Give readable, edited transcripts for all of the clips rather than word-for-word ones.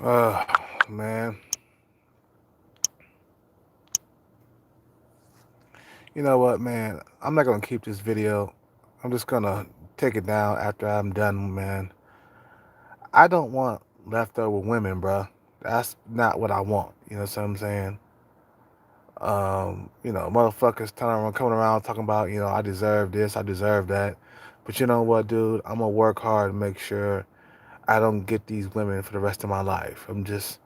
Man, you know what, man? I'm not gonna keep this video. I'm just gonna take it down after I'm done, man. I don't want leftover women, bruh. That's not what I want. You know what I'm saying? Motherfuckers coming around talking about, I deserve this, I deserve that. But you know what, dude? I'm gonna work hard to make sure I don't get these women for the rest of my life. I'm just,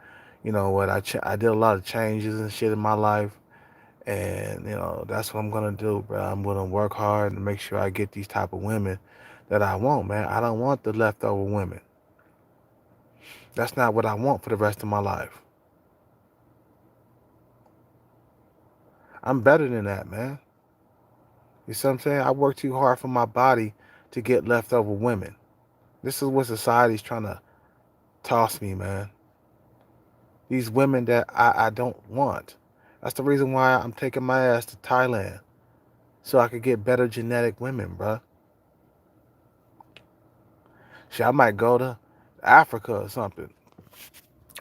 you know what? I did a lot of changes and shit in my life. And that's what I'm gonna do, bro. I'm gonna work hard and make sure I get these type of women that I want, man. I don't want the leftover women. That's not what I want for the rest of my life. I'm better than that, man. You see what I'm saying? I work too hard for my body to get leftover women. This is what society's trying to toss me, man. These women that I don't want. That's the reason why I'm taking my ass to Thailand so I could get better genetic women, bruh. Shit, I might go to Africa or something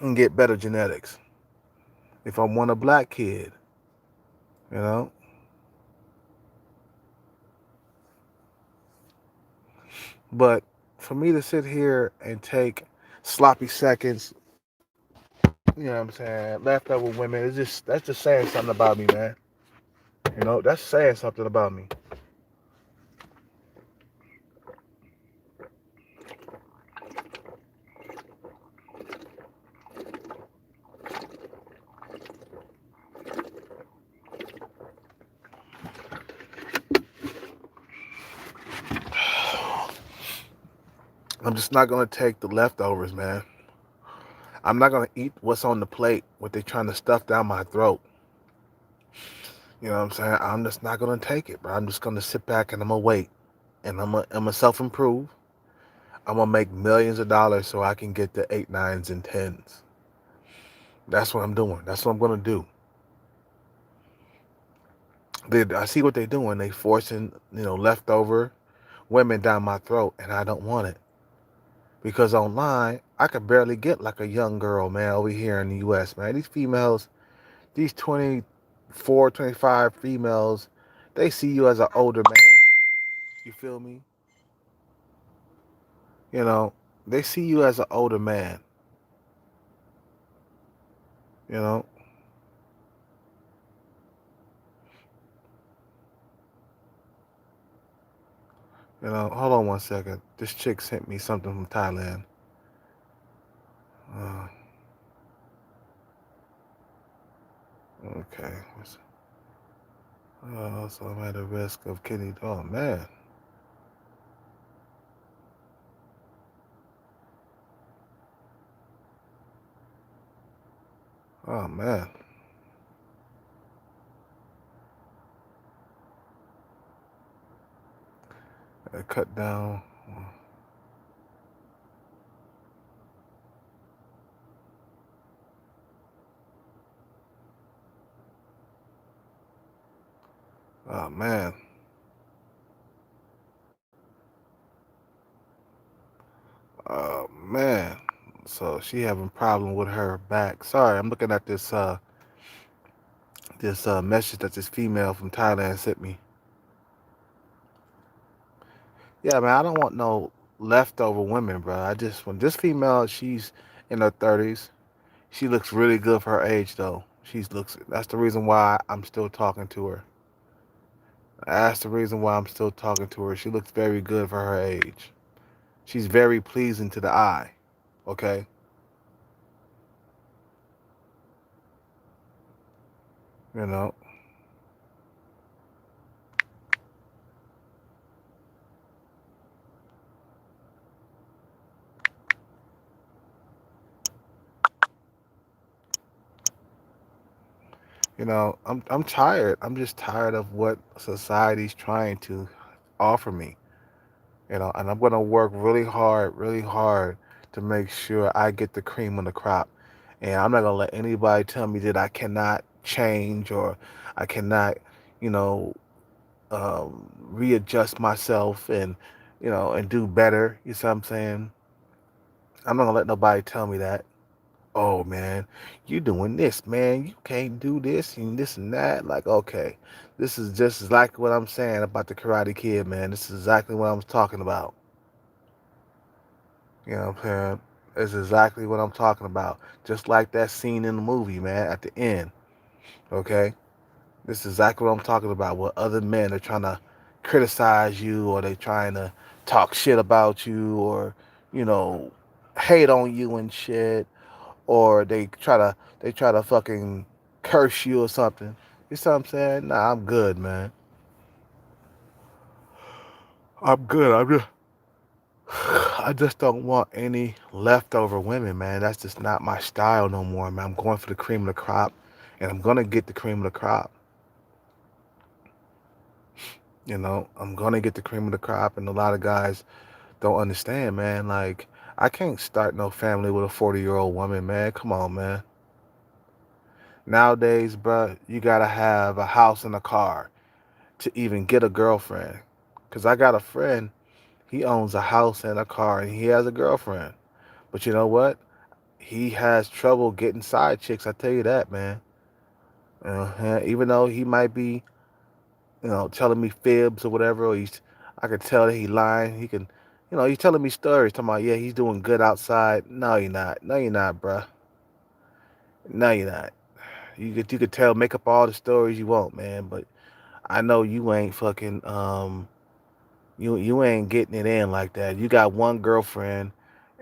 and get better genetics. If I want a black kid, you know. But for me to sit here and take sloppy seconds, you know what I'm saying, leftover women, that's just saying something about me, man. That's saying something about me. I'm just not gonna take the leftovers, man. I'm not gonna eat what's on the plate, what they're trying to stuff down my throat. You know what I'm saying? I'm just not gonna take it, bro. I'm just gonna sit back and I'm gonna wait. And I'm gonna self improve. I'm gonna make millions of dollars so I can get the eight, nines, and tens. That's what I'm doing. That's what I'm gonna do. I see what they're doing. They forcing, leftover women down my throat, and I don't want it. Because online, I could barely get like a young girl, man, over here in the US, man. These females, these 24, 25 females, they see you as an older man. You feel me? You know, they see you as an older man, you know. Hold on one second. This chick sent me something from Thailand. Uh, okay. So I'm at a risk of kidney. Oh, man. Oh, man. I cut down. Oh, man. Oh, man. So she having problem with her back. Sorry, I'm looking at this message that this female from Thailand sent me. Yeah, man, I don't want no leftover women, bro. I just want this female. She's in her 30s. She looks really good for her age, though. She's looks. That's the reason why I'm still talking to her. That's the reason why I'm still talking to her. She looks very good for her age. She's very pleasing to the eye. Okay, you know, I'm tired. I'm just tired of what society's trying to offer me. And I'm gonna work really hard to make sure I get the cream on the crop. And I'm not gonna let anybody tell me that I cannot change or I cannot, you know, readjust myself and, and do better. You see what I'm saying? I'm not gonna let nobody tell me that. Oh man, you doing this, man. You can't do this and this and that. Like, okay, this is just exactly what I'm saying about the Karate Kid, man. This is exactly what I'm talking about. You know what I'm saying? It's exactly what I'm talking about. Just like that scene in the movie, man, at the end. Okay? This is exactly what I'm talking about. Where other men are trying to criticize you, or they trying to talk shit about you, or, you know, hate on you and shit, or they try to fucking curse you or something. You see what I'm saying? Nah, I'm good, man. I'm good. I just don't want any leftover women, man. That's just not my style no more, man. I'm going for the cream of the crop, and I'm gonna get the cream of the crop. You know, I'm gonna get the cream of the crop, and a lot of guys don't understand, man. Like, I can't start no family with a 40-year-old woman, man. Come on, man. Nowadays, bruh, you gotta have a house and a car to even get a girlfriend. Cause I got a friend, he owns a house and a car, and he has a girlfriend. But you know what? He has trouble getting side chicks. I tell you that, man. Even though he might be, telling me fibs or whatever, I could tell that he lying. He can, he's telling me stories. Talking about, yeah, he's doing good outside. No, you're not. No, you're not, bruh. No, you're not. You could tell, make up all the stories you want, man. But I know you ain't fucking you ain't getting it in like that. You got one girlfriend,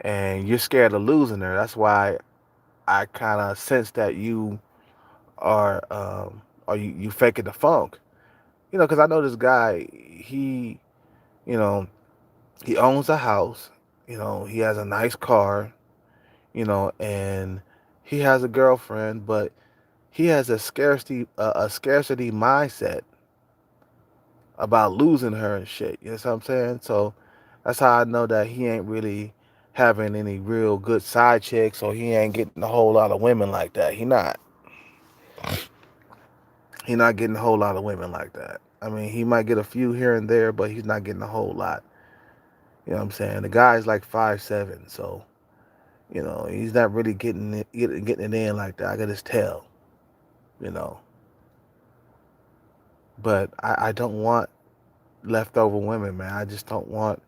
and you're scared of losing her. That's why I kind of sense that you are you faking the funk. Because I know this guy. You know, he owns a house. He has a nice car. And he has a girlfriend, but he has a scarcity mindset about losing her and shit. You know what I'm saying? So that's how I know that he ain't really having any real good side chicks, or he ain't getting a whole lot of women like that. He not getting a whole lot of women like that. I mean, he might get a few here and there, but he's not getting a whole lot. You know what I'm saying? The guy's like 5'7", so he's not really getting it in like that. I can just tell, you know. But I don't want leftover women, man. I just don't want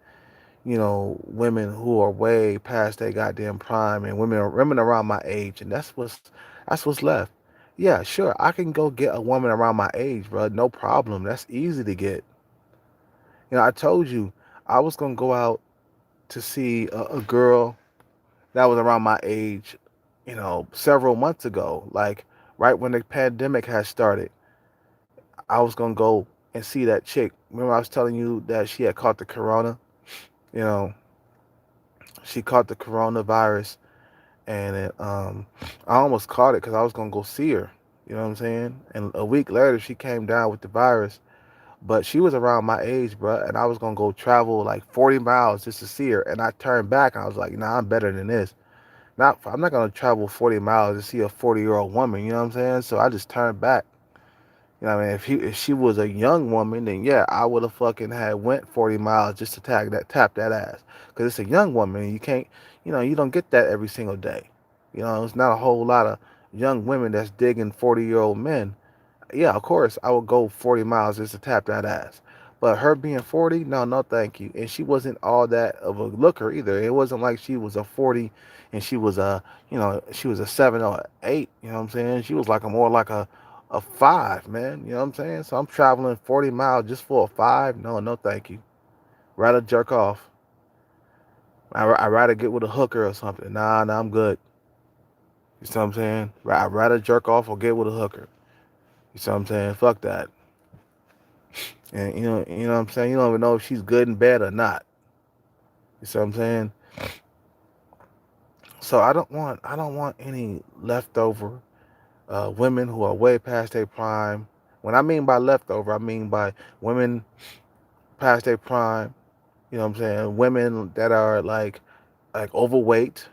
women who are way past their goddamn prime, and women around my age, and that's what's left. Yeah, sure, I can go get a woman around my age, bro. No problem. That's easy to get. I told you I was gonna go out to see a girl that was around my age, several months ago, like right when the pandemic had started. I was gonna go and see that chick. Remember, I was telling you that she had caught the corona. You know, she caught the coronavirus, and I almost caught it because I was gonna go see her. You know what I'm saying? And a week later, she came down with the virus. But she was around my age, bro, and I was gonna go travel like 40 miles just to see her. And I turned back, and I was like, "Nah, I'm better than this. I'm not gonna travel 40 miles to see a 40-year-old woman." You know what I'm saying? So I just turned back. You know what I mean? If she was a young woman, then yeah, I would have fucking had went 40 miles just to tap that ass. Cause it's a young woman, and you can't, you don't get that every single day. It's not a whole lot of young women that's digging 40-year-old men. Yeah, of course, I would go 40 miles just to tap that ass. But her being 40, no, no, thank you. And she wasn't all that of a looker either. It wasn't like she was a 40 and she was a 7 or 8. You know what I'm saying? She was like more like a 5, man. You know what I'm saying? So I'm traveling 40 miles just for a 5. No, no, thank you. Rather jerk off. I'd rather get with a hooker or something. Nah, nah, I'm good. You see what I'm saying? I'd rather jerk off or get with a hooker. You see what I'm saying? Fuck that. And you know what I'm saying? You don't even know if she's good and bad or not. You see what I'm saying? So I don't want any leftover women who are way past their prime. When I mean by leftover, I mean by women past their prime. You know what I'm saying? Women that are like overweight.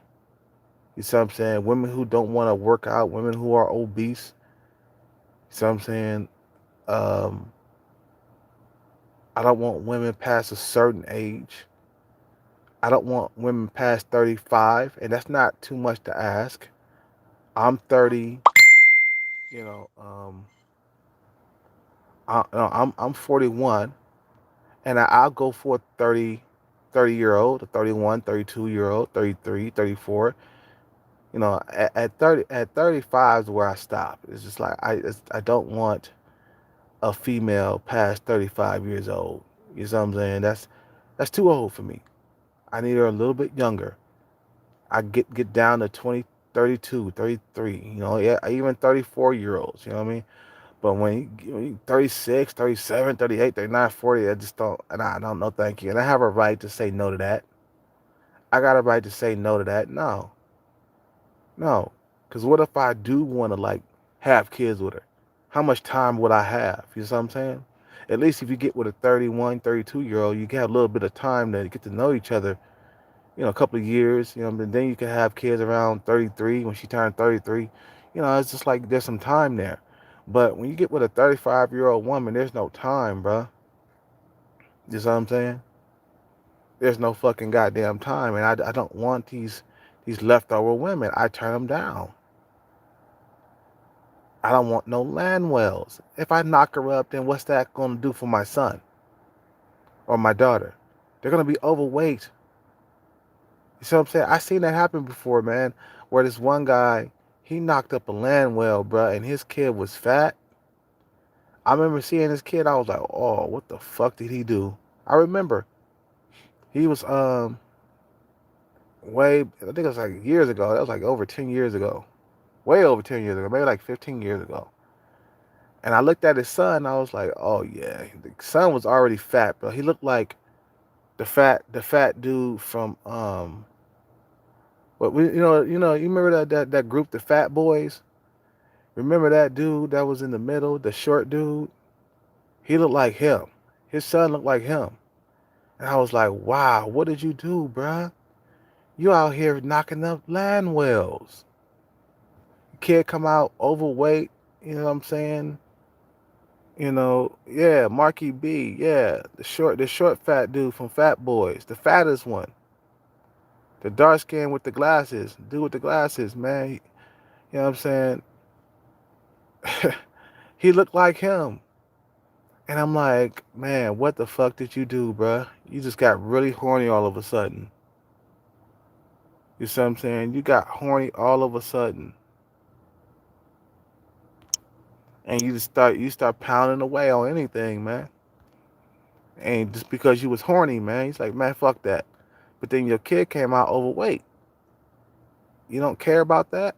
You see what I'm saying? Women who don't want to work out. Women who are obese. You see what I'm saying? Um, I don't want women past a certain age. I don't want women past 35, and that's not too much to ask. I'm 30. You know, no, I'm 41, and I'll go for a 30 year old, a 31, 32 year old, 33, 34. You know, at 35 is where I stop. It's just like I don't want a female past 35 years old. You know what I'm saying? That's too old for me. I need her a little bit younger. I get down to 20, 32, 33. You know, yeah, even 34 year olds. You know what I mean? But when you 36, 37, 38, 39, 40, I just don't, and I don't know, thank you. And I have a right to say no to that. I got a right to say no to that. No, no. Because what if I do want to, like, have kids with her? How much time would I have? You know what I'm saying? At least if you get with a 31, 32-year-old, you have a little bit of time to get to know each other, a couple of years, and then you can have kids around 33 when she turned 33. It's just like there's some time there. But when you get with a 35-year-old woman, there's no time, bruh. You know what I'm saying? There's no fucking goddamn time. And I don't want these leftover women. I turn them down. I don't want no land wells. If I knock her up, then what's that going to do for my son or my daughter? They're going to be overweight. You see what I'm saying? I seen that happen before, man, where this one guy, he knocked up a land well, bruh, and his kid was fat. I remember seeing this kid, I was like, oh, what the fuck did he do? I remember he was I think it was like years ago. That was like over 10 years ago. Way over 10 years ago, maybe like 15 years ago. And I looked at his son, I was like, oh yeah. The son was already fat, bro. He looked like the fat dude from but you remember that group, the Fat Boys? Remember that dude that was in the middle, the short dude? He looked like him. His son looked like him. And I was like, wow, what did you do, bruh? You out here knocking up land wells. Kid come out overweight, you know what I'm saying? Yeah, Marky B, yeah, the short fat dude from Fat Boys, the fattest one, the dark skin with the glasses, dude with the glasses, man. You know what I'm saying? He looked like him. And I'm like, man, what the fuck did you do, bruh? You just got really horny all of a sudden. You see what I'm saying? You got horny all of a sudden. And you start pounding away on anything, man. And just because you was horny, man, he's like, man, fuck that. But then your kid came out overweight. You don't care about that?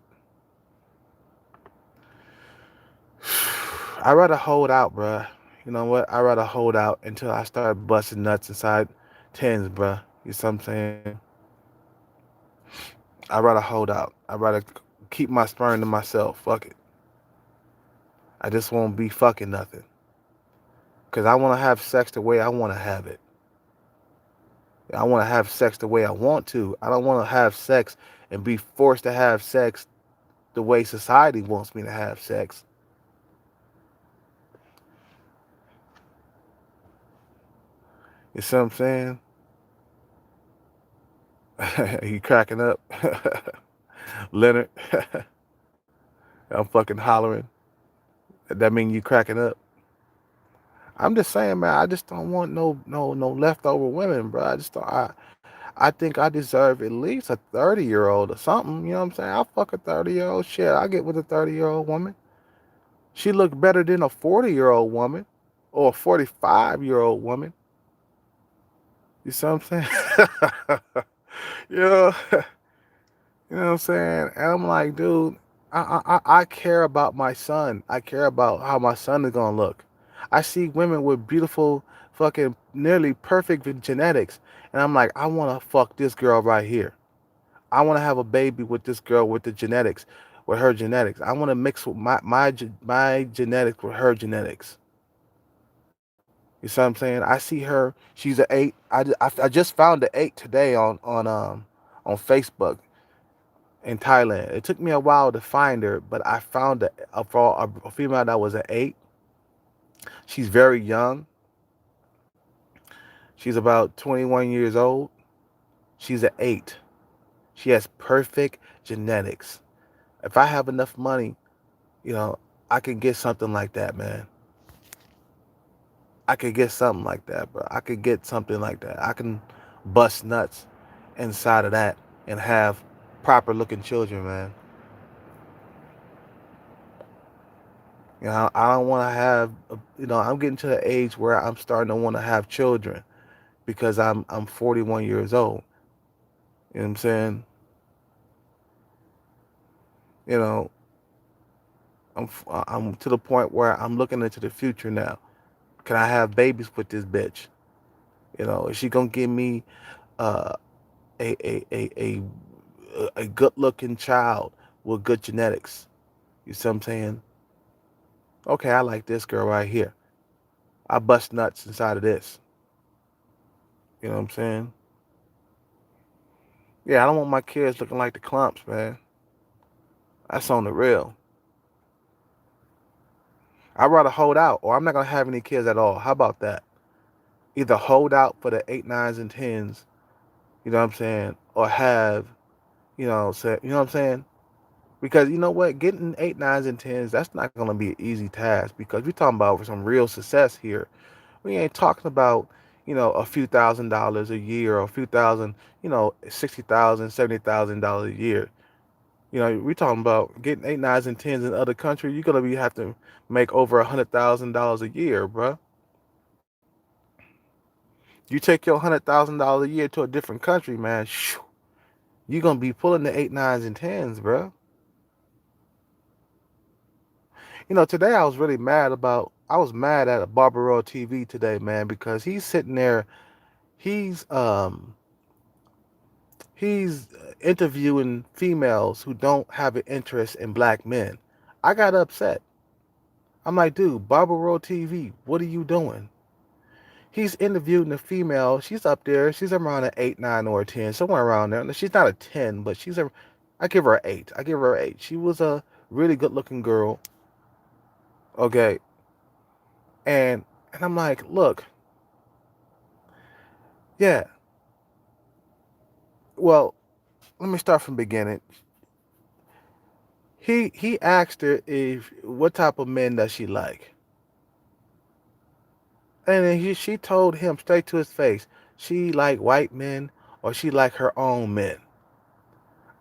I'd rather hold out, bruh. You know what? I'd rather hold out until I start busting nuts inside tens, bruh. You see what I'm saying? I'd rather hold out. I'd rather keep my sperm to myself. Fuck it. I just won't be fucking nothing. Because I want to have sex the way I want to have it. I want to have sex the way I want to. I don't want to have sex and be forced to have sex the way society wants me to have sex. You see what I'm saying? You cracking up? Leonard, I'm fucking hollering. That mean you cracking up? I'm just saying, man. I just don't want no leftover women, bro. I just don't. I think I deserve at least a 30-year-old or something. You know what I'm saying? I'll fuck a 30-year-old. Shit, I get with a 30-year-old woman. She look better than a 40-year-old woman or a 45-year-old woman. You see what I'm saying? you know, you know what I'm saying? And I'm like, dude, I care about my son. I care about how my son is gonna look. I see women with beautiful, fucking, nearly perfect genetics, and I'm like, I want to fuck this girl right here. I want to have a baby with this girl with the genetics, with her genetics. I want to mix with my genetics with her genetics. You see what I'm saying? I see her. She's an eight. I just found the eight today on Facebook in Thailand. It took me a while to find her, but I found a female that was an eight. She's very young. She's about 21 years old. She's an eight. She has perfect genetics. If I have enough money, you know, I can get something like that, man. I could get something like that, bro. I could get something like that. I can bust nuts inside of that and have proper looking children, man. You know, I don't want to have, I'm getting to the age where I'm starting to want to have children because I'm 41 years old. You know what I'm saying? You know, I'm to the point where I'm looking into the future now. Can I have babies with this bitch? Is she gonna give me uh, a a a a a good looking child with good genetics? You see what I'm saying? Okay, I like this girl right here. I bust nuts inside of this. You know what I'm saying? Yeah, I don't want my kids looking like the clumps, man. That's on the real. I'd rather hold out, or I'm not gonna have any kids at all. How about that? Either hold out for the eight, nines, and tens, you know what I'm saying, or have, you know what I'm saying? Because you know what, getting eight, nines, and tens, that's not gonna be an easy task because we're talking about some real success here. We ain't talking about, a few $1,000s a year or a few thousand, 60,000, $70,000 a year. We're talking about getting eight, nines, and tens in other countries. You're gonna be have to make over $100,000 a year, bruh. You take your $100,000 a year to a different country, man. Shoo, you're gonna be pulling the eight, nines, and tens, bruh. Today I was really mad about. I was mad at Barbaro TV today, man, because he's sitting there. He's um he's interviewing females who don't have an interest in black men. I got upset. I'm like, dude, Barbaro TV, what are you doing? He's interviewing a female. She's up there. She's around an 8, 9, or a 10, somewhere around there. She's not a 10, but I give her an 8. I give her an 8. She was a really good looking girl. Okay. And I'm like, look, yeah, well, let me start from the beginning. He asked her if what type of men does she like. And then she told him straight to his face, she like white men or she like her own men.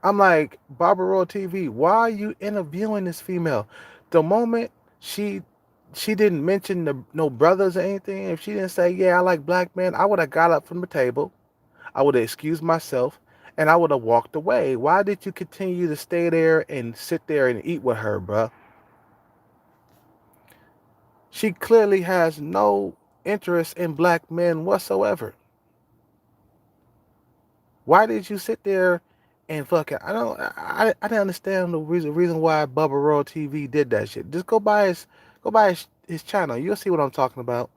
I'm like, Barbara TV, why are you interviewing this female? The moment she she didn't mention no brothers or anything, if she didn't say, yeah, I like black men, I would have got up from the table. I would have excused myself and I would have walked away. Why did you continue to stay there and sit there and eat with her, bruh? She clearly has no interest in black men whatsoever. Why did you sit there and fucking? I didn't understand the reason why Bubba Royal TV did that shit. Just go by his channel. You'll see what I'm talking about.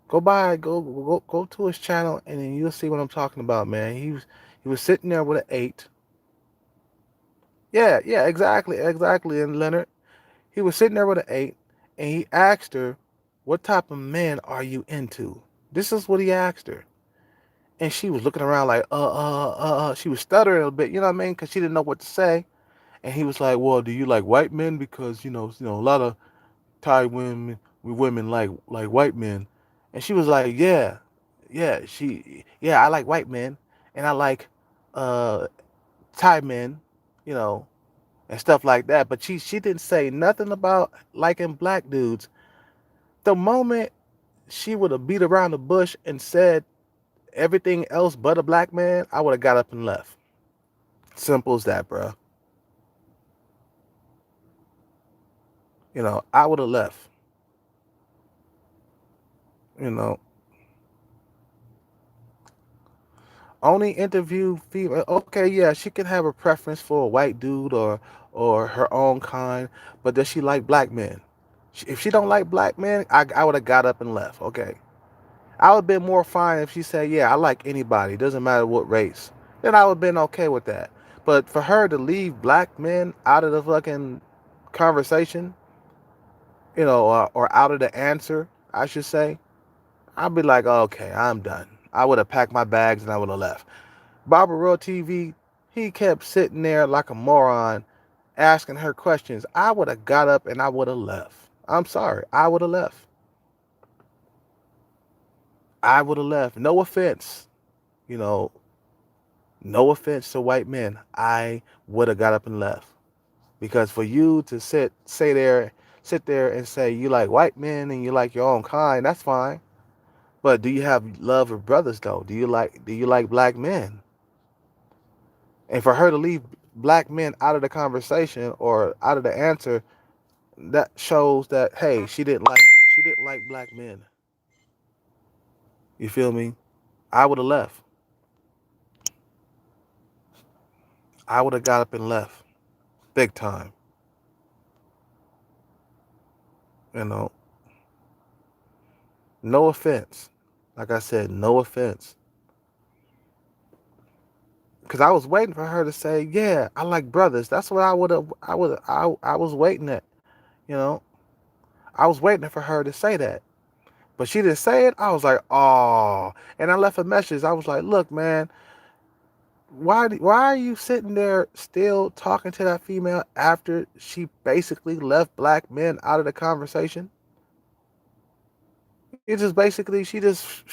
Go to his channel and then you'll see what I'm talking about, man. He was sitting there with an 8. Yeah, yeah, exactly. And Leonard, he was sitting there with an 8, and he asked her, "What type of men are you into?" This is what he asked her. And she was looking around like, she was stuttering a bit, you know what I mean? Because she didn't know what to say. And he was like, well, do you like white men? Because, a lot of Thai women like white men. And she was like, yeah, I like white men. And I like uh, Thai men, you know, and stuff like that. But she didn't say nothing about liking black dudes. The moment she would have beat around the bush and said everything else but a black man, I would have got up and left. Simple as that, bro. I would have left. You know, only interview female. Okay, yeah, she can have a preference for a white dude or her own kind, but does she like black men? If she don't like black men, I would have got up and left. Okay, I would have been more fine if she said, yeah, I like anybody, doesn't matter what race. Then I would have been okay with that. But for her to leave black men out of the fucking conversation, or out of the answer, I should say, I'd be like, okay, I'm done. I would have packed my bags and I would have left. Barbara Royal TV, he kept sitting there like a moron, asking her questions, I would have got up and I would have left. I'm sorry. I would have left. I would have left. No offense. You know, no offense to white men. I would have got up and left. Because for you to sit there and say you like white men and you like your own kind, that's fine. But do you have love of brothers though? Do you like black men? And for her to leave black men out of the conversation or out of the answer, that shows that hey, she didn't like black men. You feel me? I would have left. I would have got up and left. Big time. You know. No offense. Like I said, no offense. Cause I was waiting for her to say, "Yeah, I like brothers." That's what I would have. I was waiting at. You know, I was waiting for her to say that, but she didn't say it. I was like, "Oh," and I left a message. I was like, "Look, man, why are you sitting there still talking to that female after she basically left black men out of the conversation? It just basically she just,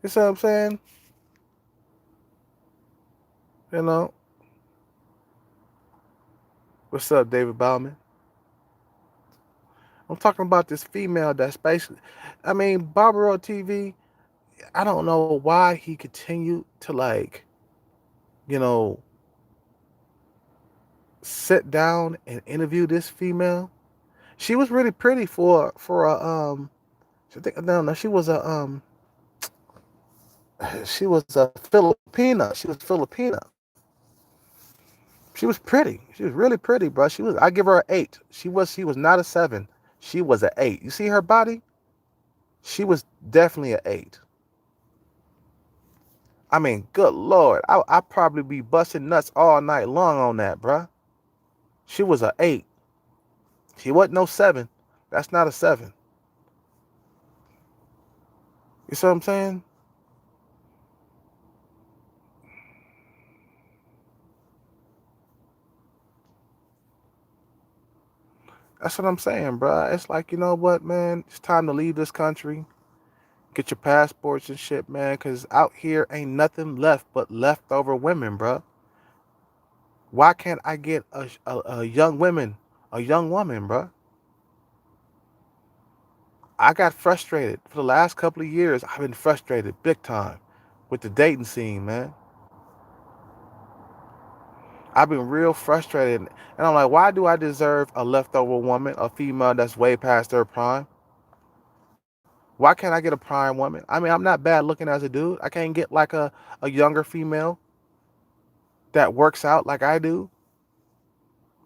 you see what I'm saying? You know, what's up, David Bauman? I'm talking about this female that's basically, I mean, Barbaro TV. I don't know why he continued to like, you know, sit down and interview this female. She was really pretty for a I think no she was a she was a Filipina. She was Filipina. She was pretty. She was really pretty, bro. I give her an 8. She was not a 7. She was an 8. You see her body? She was definitely an 8. I mean, good lord, I probably be busting nuts all night long on that, bruh. She was a 8. She wasn't no 7. That's not a 7. You see what I'm saying? That's what I'm saying, bruh. It's like, you know what, man? It's time to leave this country. Get your passports and shit, man, because out here ain't nothing left but leftover women, bruh. Why can't I get a a young woman, bruh? I got frustrated. For the last couple of years, I've been frustrated big time with the dating scene, man. I've been real frustrated. And I'm like, why do I deserve a leftover woman, a female that's way past their prime? Why can't I get a prime woman? I mean, I'm not bad looking as a dude. I can't get like a younger female that works out like I do,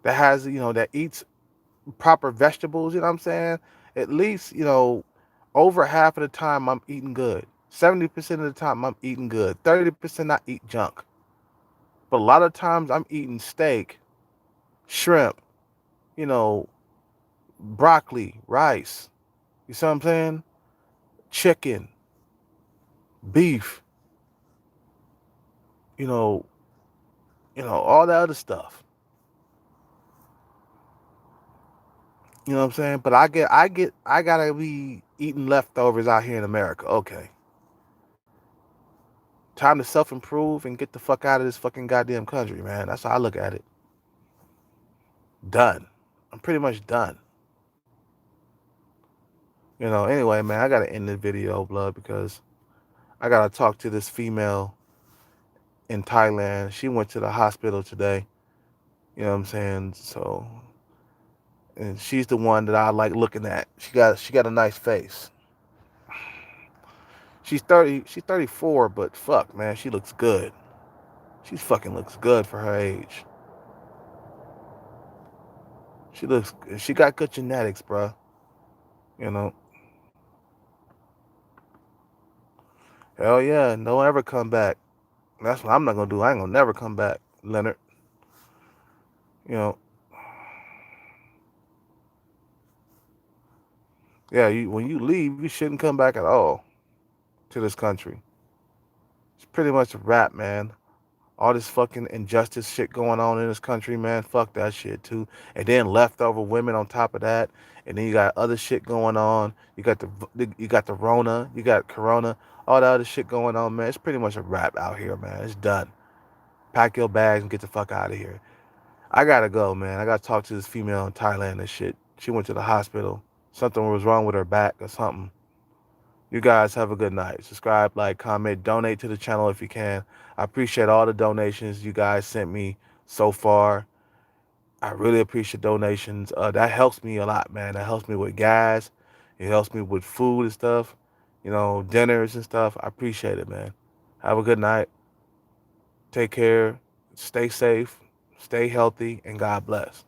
that has, that eats proper vegetables, you know what I'm saying? At least, over half of the time I'm eating good. 70% of the time I'm eating good. 30% I eat junk. But a lot of times I'm eating steak, shrimp, you know, broccoli, rice. You see what I'm saying? Chicken, beef, you know, all that other stuff. You know what I'm saying? But I gotta be eating leftovers out here in America. Okay. Time to self improve and get the fuck out of this fucking goddamn country, man. That's how I look at it. Done. I'm pretty much done. Anyway, man, I gotta end the video, blood, because I gotta talk to this female in Thailand. She went to the hospital today. You know what I'm saying? So, and she's the one that I like looking at. She got a nice face. She's 30, she's 34, but fuck, man, she looks good. She fucking looks good for her age. She got good genetics, bro. You know, hell yeah, don't ever come back. That's what I'm not gonna do. I ain't gonna never come back, Leonard. You know, yeah. When you leave, you shouldn't come back at all to this country. It's pretty much a wrap, man. All this fucking injustice shit going on in this country, man. Fuck that shit too. And then leftover women on top of that. And then you got other shit going on. You got the Rona, you got Corona, all that other shit going on, man. It's pretty much a wrap out here, man. It's done. Pack your bags and get the fuck out of here. I gotta go, man. I gotta talk to this female in Thailand and shit. She went to the hospital. Something was wrong with her back or something. You guys have a good night. Subscribe, like, comment, donate to the channel if you can. I appreciate all the donations you guys sent me so far. I really appreciate donations. That helps me a lot, man. That helps me with gas. It helps me with food and stuff. Dinners and stuff. I appreciate it, man. Have a good night. Take care. Stay safe. Stay healthy. And God bless.